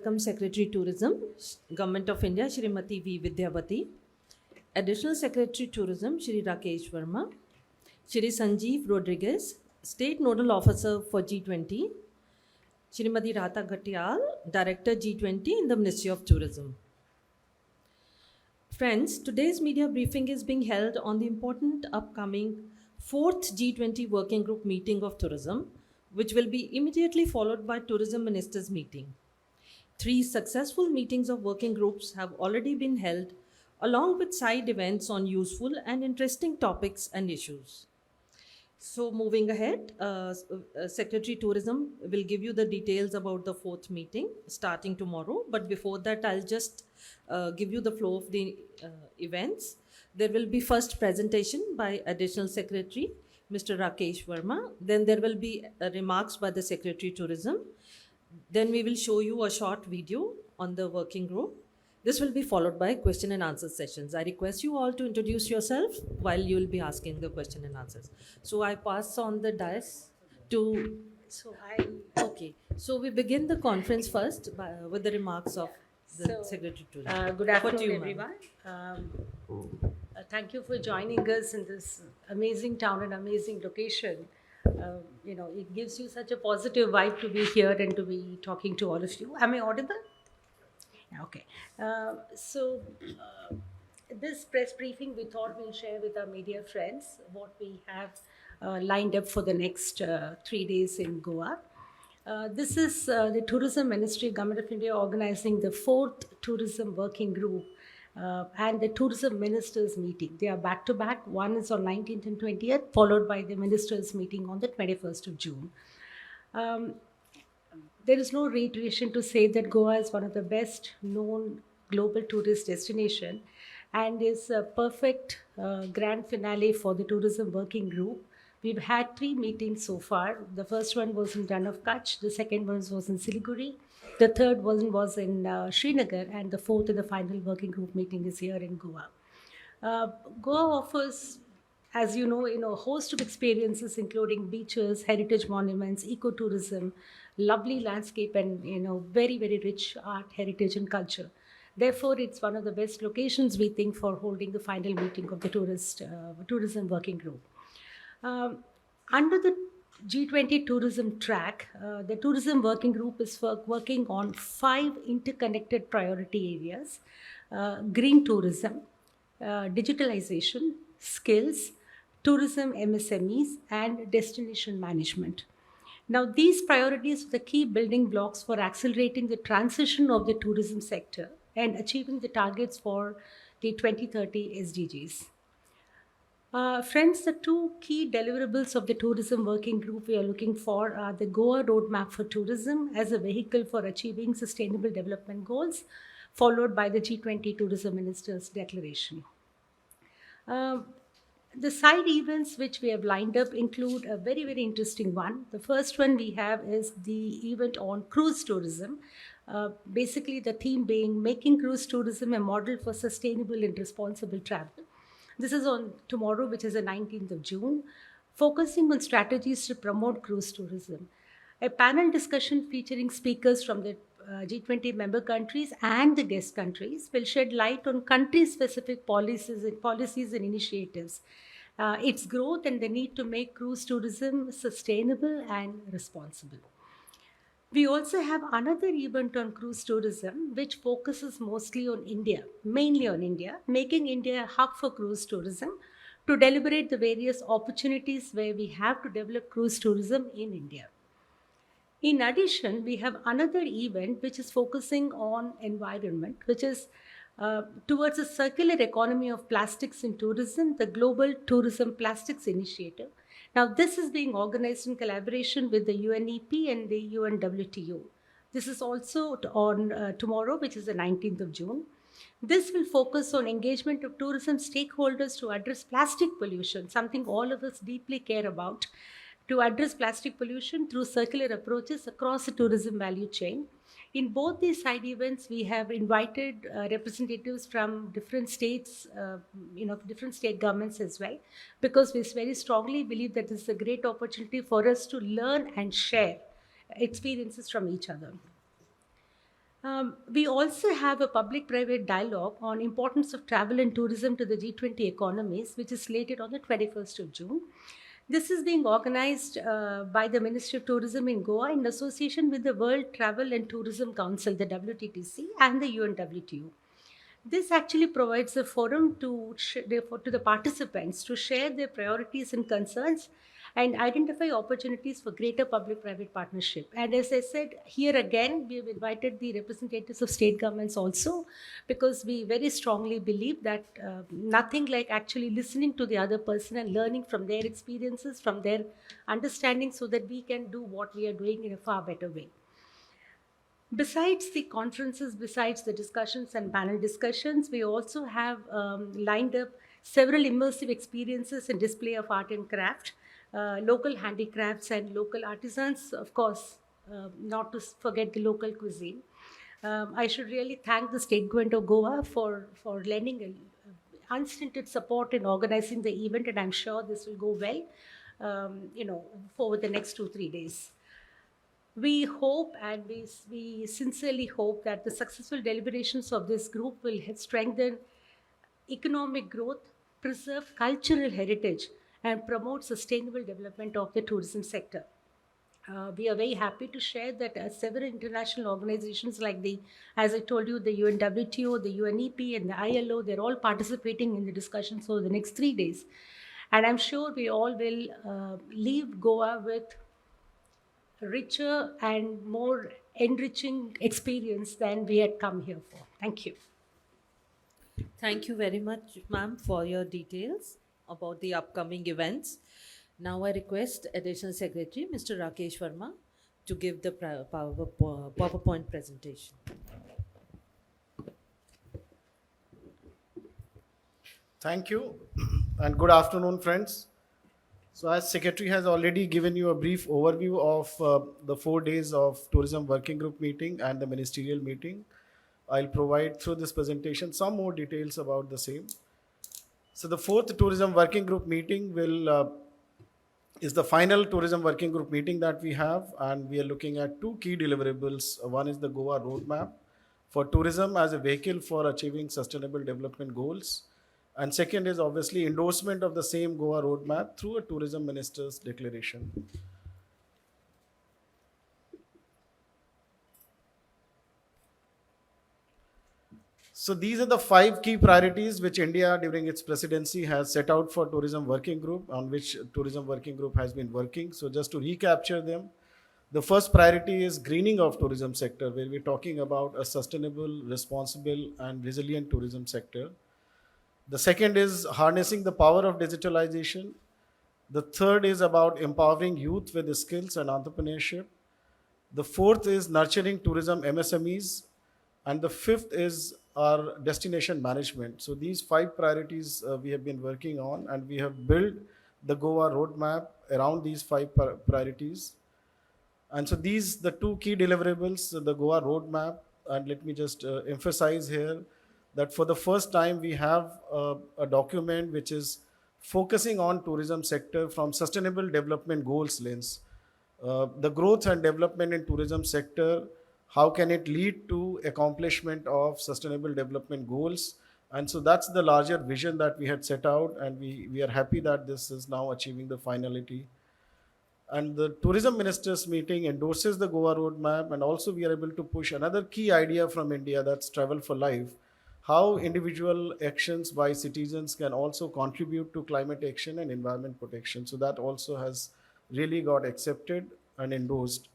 Welcome Secretary Tourism, Government of India, Shrimati V. Vidyavati. Additional Secretary Tourism, Shri Rakesh Verma. Shri Sanjeev Rodriguez, State Nodal Officer for G20. Shrimati Rata Ghatyal, Director G20 in the Ministry of Tourism. Friends, today's media briefing is being held on the important upcoming 4th G20 Working Group meeting of tourism, which will be immediately followed by Tourism Ministers' meeting. 3 successful meetings of working groups have already been held, along with side events on useful and interesting topics and issues. So, moving ahead, Secretary Tourism will give you the details about the 4th meeting starting tomorrow. But before that, I'll just give you the flow of the events. There will be first presentation by Additional Secretary, Mr. Rakesh Verma. Then there will be remarks by the Secretary Tourism. Then we will show you a short video on the working group. This will be followed by question and answer sessions. I request you all to introduce yourself while you will be asking the question and answers. So I pass on the dais to... Okay. So we begin the conference first with the remarks of the Secretary Tourism. Good afternoon, everyone. Thank you for joining us in this amazing town and amazing location. It gives you such a positive vibe to be here and to be talking to all of you. Am I audible? Okay. This press briefing, we thought we'll share with our media friends what we have lined up for the next 3 days in Goa. This is the Tourism Ministry, Government of India, organizing the 4th Tourism Working Group and the Tourism Ministers meeting. They are back to back. One is on 19th and 20th, followed by the Ministers meeting on the 21st of June. There is no reiteration to say that Goa is one of the best known global tourist destination and is a perfect grand finale for the Tourism Working Group. We've had 3 meetings so far. The first one was in Rann of Kutch, the second one was in Siliguri, the third one was in Srinagar, and the 4th and the final working group meeting is here in Goa. Goa offers, as you know, a host of experiences including beaches, heritage monuments, ecotourism, lovely landscape, and very, very rich art, heritage, and culture. Therefore, it's one of the best locations, we think, for holding the final meeting of the Tourism Working Group. Under the G20 tourism track, the Tourism Working Group is working on 5 interconnected priority areas: green tourism, digitalization, skills, tourism MSMEs, and destination management. Now, these priorities are the key building blocks for accelerating the transition of the tourism sector and achieving the targets for the 2030 SDGs. Friends, the 2 key deliverables of the Tourism Working Group we are looking for are the Goa Roadmap for Tourism as a vehicle for achieving sustainable development goals, followed by the G20 Tourism Ministers' Declaration. The side events which we have lined up include a very, very interesting one. The first one we have is the event on cruise tourism. Basically, the theme being making cruise tourism a model for sustainable and responsible travel. This is on tomorrow, which is the 19th of June, focusing on strategies to promote cruise tourism. A panel discussion featuring speakers from the G20 member countries and the guest countries will shed light on country-specific policies and initiatives, its growth, and the need to make cruise tourism sustainable and responsible. We also have another event on cruise tourism, which focuses mostly on India, mainly on India, making India a hub for cruise tourism to deliberate the various opportunities where we have to develop cruise tourism in India. In addition, we have another event which is focusing on environment, which is towards a circular economy of plastics in tourism, the Global Tourism Plastics Initiative. Now, this is being organized in collaboration with the UNEP and the UNWTO. This is also on tomorrow, which is the 19th of June. This will focus on engagement of tourism stakeholders to address plastic pollution, something all of us deeply care about, to address plastic pollution through circular approaches across the tourism value chain. In both these side events, we have invited representatives from different states, different state governments as well, because we very strongly believe that this is a great opportunity for us to learn and share experiences from each other. We also have a public-private dialogue on importance of travel and tourism to the G20 economies, which is slated on the 21st of June. This is being organized by the Ministry of Tourism in Goa in association with the World Travel and Tourism Council, the WTTC, and the UNWTO. This actually provides a forum to the participants to share their priorities and concerns and identify opportunities for greater public private partnership. And as I said, here again, we have invited the representatives of state governments also, because we very strongly believe that nothing like actually listening to the other person and learning from their experiences, from their understanding, so that we can do what we are doing in a far better way. Besides the conferences, besides the discussions and panel discussions, we also have lined up several immersive experiences and display of art and craft, local handicrafts and local artisans, of course, not to forget the local cuisine. I should really thank the State Government of Goa for lending unstinted support in organizing the event, and I'm sure this will go well, for the next 2 3 days. We hope and we sincerely hope that the successful deliberations of this group will strengthen economic growth, preserve cultural heritage, and promote sustainable development of the tourism sector. We are very happy to share that several international organizations like as I told you, the UNWTO, the UNEP, and the ILO, they're all participating in the discussions over the next 3 days. And I'm sure we all will leave Goa with richer and more enriching experience than we had come here for. Thank you. Thank you very much, ma'am, for your details about the upcoming events. Now I request Additional Secretary Mr. Rakesh Verma to give the PowerPoint presentation. Thank you and good afternoon, friends. So, as Secretary has already given you a brief overview of the 4 days of Tourism Working Group meeting and the ministerial meeting, I'll provide through this presentation some more details about the same. So, the fourth Tourism Working Group meeting is the final Tourism Working Group meeting that we have, and we are looking at two key deliverables. One is the Goa roadmap for tourism as a vehicle for achieving sustainable development goals. And second is obviously endorsement of the same Goa roadmap through a tourism minister's declaration. So these are the five key priorities which India during its presidency has set out for tourism working group, on which tourism working group has been working. So just to recapture them, the first priority is greening of tourism sector, where we're talking about a sustainable, responsible and resilient tourism sector. The second is harnessing the power of digitalization. The third is about empowering youth with skills and entrepreneurship. The fourth is nurturing tourism MSMEs. And the fifth is our destination management. So these five priorities we have been working on, and we have built the Goa roadmap around these five priorities. And so these, the two key deliverables, the Goa roadmap, and let me just emphasize here that for the first time we have a document which is focusing on tourism sector from sustainable development goals lens. The growth and development in tourism sector, how can it lead to accomplishment of sustainable development goals? And so that's the larger vision that we had set out, and we are happy that this is now achieving the finality. And the tourism ministers meeting endorses the Goa roadmap, and also we are able to push another key idea from India, that's travel for life. How individual actions by citizens can also contribute to climate action and environment protection. So that also has really got accepted and endorsed.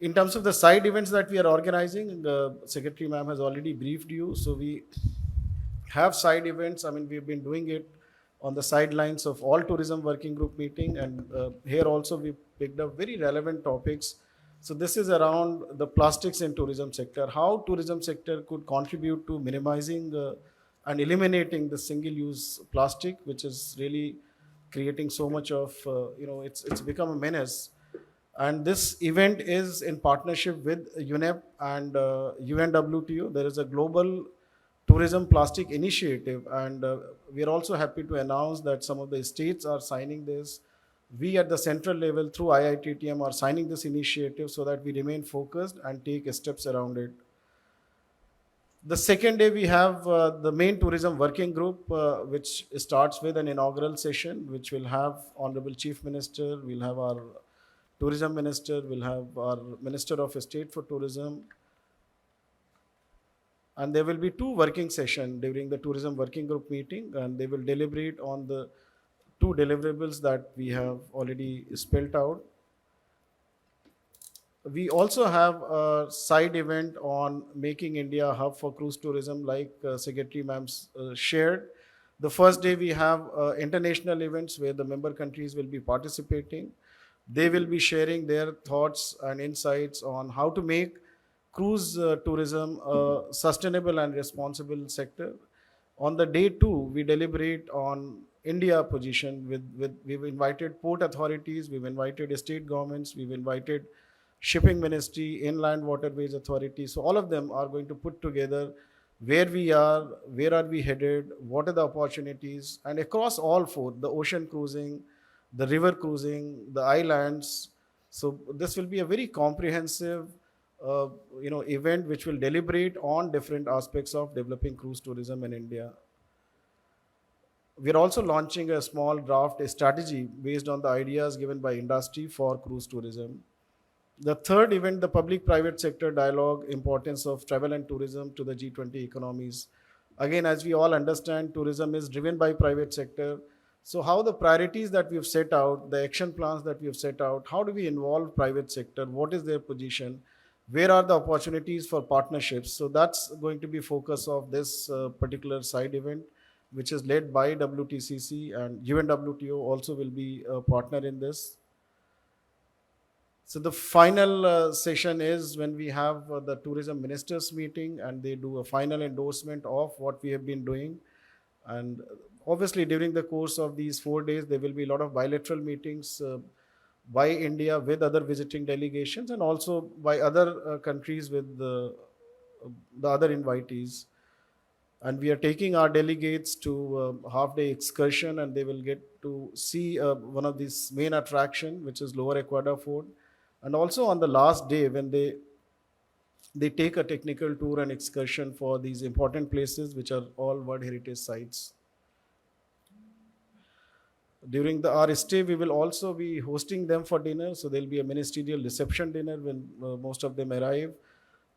In terms of the side events that we are organizing, the Secretary ma'am has already briefed you. So we have side events. I mean, we've been doing it on the sidelines of all tourism working group meeting, and here also we picked up very relevant topics. So this is around the plastics in tourism sector, how tourism sector could contribute to minimizing and eliminating the single-use plastic, which is really creating so much of, it's become a menace. And this event is in partnership with UNEP and UNWTO. There is a global tourism plastic initiative, and we are also happy to announce that some of the states are signing this. We at the central level through IITTM are signing this initiative so that we remain focused and take steps around it. The second day, we have the main tourism working group, which starts with an inaugural session, which will have Honorable Chief Minister, we'll have our Tourism Minister, we'll have our Minister of State for Tourism, and there will be two working sessions during the tourism working group meeting, and they will deliberate on the two deliverables that we have already spelled out. We also have a side event on making India a hub for cruise tourism, like Secretary Ma'am shared. The first day we have international events where the member countries will be participating. They will be sharing their thoughts and insights on how to make cruise tourism a sustainable and responsible sector. On the day two, we deliberate on India position we've invited port authorities, we've invited state governments, we've invited shipping ministry, inland waterways authority. So all of them are going to put together where we are, where are we headed, what are the opportunities, and across all four, the ocean cruising, the river cruising, the islands. So this will be a very comprehensive event which will deliberate on different aspects of developing cruise tourism in India. We're also launching a small draft strategy based on the ideas given by industry for cruise tourism. The third event, the public-private sector dialogue, importance of travel and tourism to the G20 economies. Again, as we all understand, tourism is driven by private sector. So how the priorities that we've set out, the action plans that we've set out, how do we involve private sector? What is their position? Where are the opportunities for partnerships? So that's going to be focus of this particular side event, which is led by WTCC, and UNWTO also will be a partner in this. So the final session is when we have the tourism ministers meeting, and they do a final endorsement of what we have been doing. And obviously during the course of these 4 days, there will be a lot of bilateral meetings by India with other visiting delegations, and also by other countries with the other invitees. And we are taking our delegates to a half-day excursion, and they will get to see one of these main attraction, which is Lower Ecuador Fort. And also on the last day, when they take a technical tour and excursion for these important places, which are all World Heritage Sites. During our stay, we will also be hosting them for dinner. So there will be a ministerial reception dinner when most of them arrive.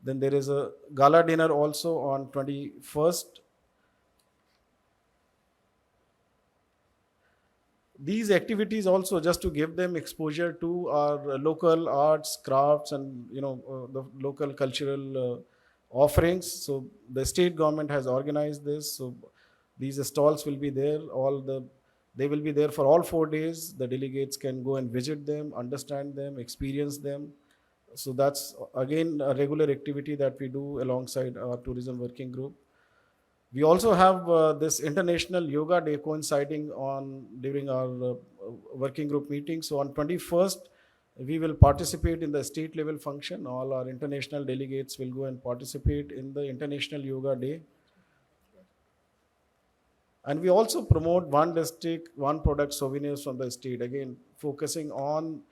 Then there is a gala dinner also on 21st. These activities also just to give them exposure to our local arts, crafts, and the local cultural offerings. So the state government has organized this. So these stalls will be there. They will be there for all 4 days. The delegates can go and visit them, understand them, experience them. So that's again a regular activity that we do alongside our tourism working group. We also have this International Yoga Day coinciding during our working group meeting. So on 21st, we will participate in the state level function. All our international delegates will go and participate in the International Yoga Day. And we also promote one district, one product souvenirs from the state, again, focusing on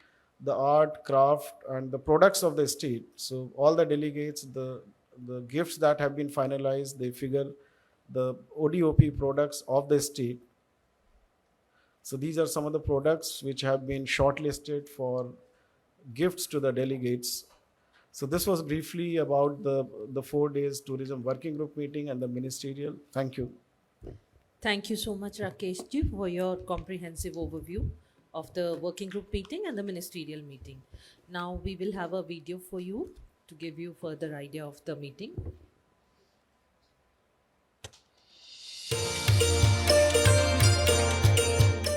the art, craft, and the products of the state. So all the delegates, the gifts that have been finalized, they figure the ODOP products of the state. So these are some of the products which have been shortlisted for gifts to the delegates. So this was briefly about the 4 days tourism working group meeting and the ministerial. Thank you. Thank you so much, Rakesh ji, for your comprehensive overview of the working group meeting and the ministerial meeting. Now we will have a video for you to give you further idea of the meeting.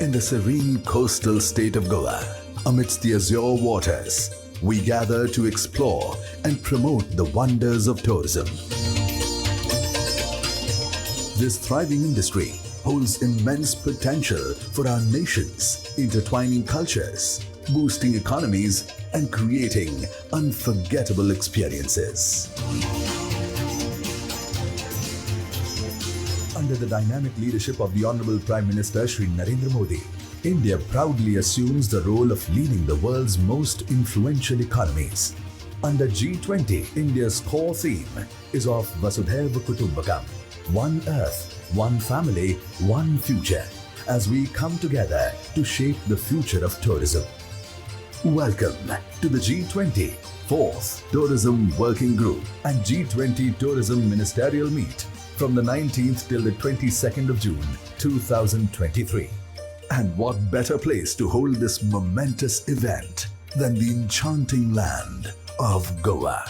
In the serene coastal state of Goa, amidst the azure waters, we gather to explore and promote the wonders of tourism. This thriving industry holds immense potential for our nations, intertwining cultures, boosting economies, and creating unforgettable experiences. Under the dynamic leadership of the Honorable Prime Minister Shri Narendra Modi, India proudly assumes the role of leading the world's most influential economies. Under G20, India's core theme is of Vasudhaiva Kutumbakam, one earth, one family, one future, as we come together to shape the future of tourism. Welcome to the G20 4th Tourism Working Group and G20 Tourism Ministerial Meet from the 19th till the 22nd of June 2023. And what better place to hold this momentous event than the enchanting land of Goa.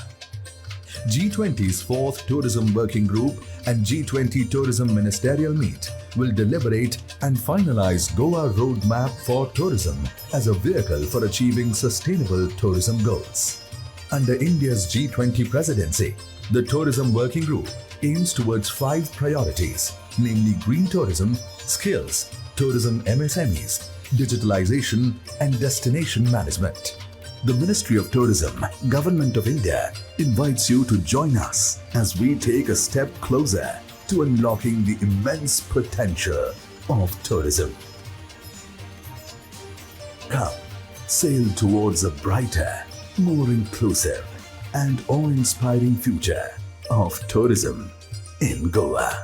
G20's 4th Tourism Working Group and G20 Tourism Ministerial Meet will deliberate and finalize Goa Roadmap for Tourism as a vehicle for achieving sustainable tourism goals. Under India's G20 presidency, the Tourism Working Group aims towards 5 priorities, namely green tourism, skills, tourism MSMEs, digitalization, and destination management. The Ministry of Tourism, Government of India invites you to join us as we take a step closer to unlocking the immense potential of tourism. Come, sail towards a brighter, more inclusive, and awe-inspiring future of tourism in Goa.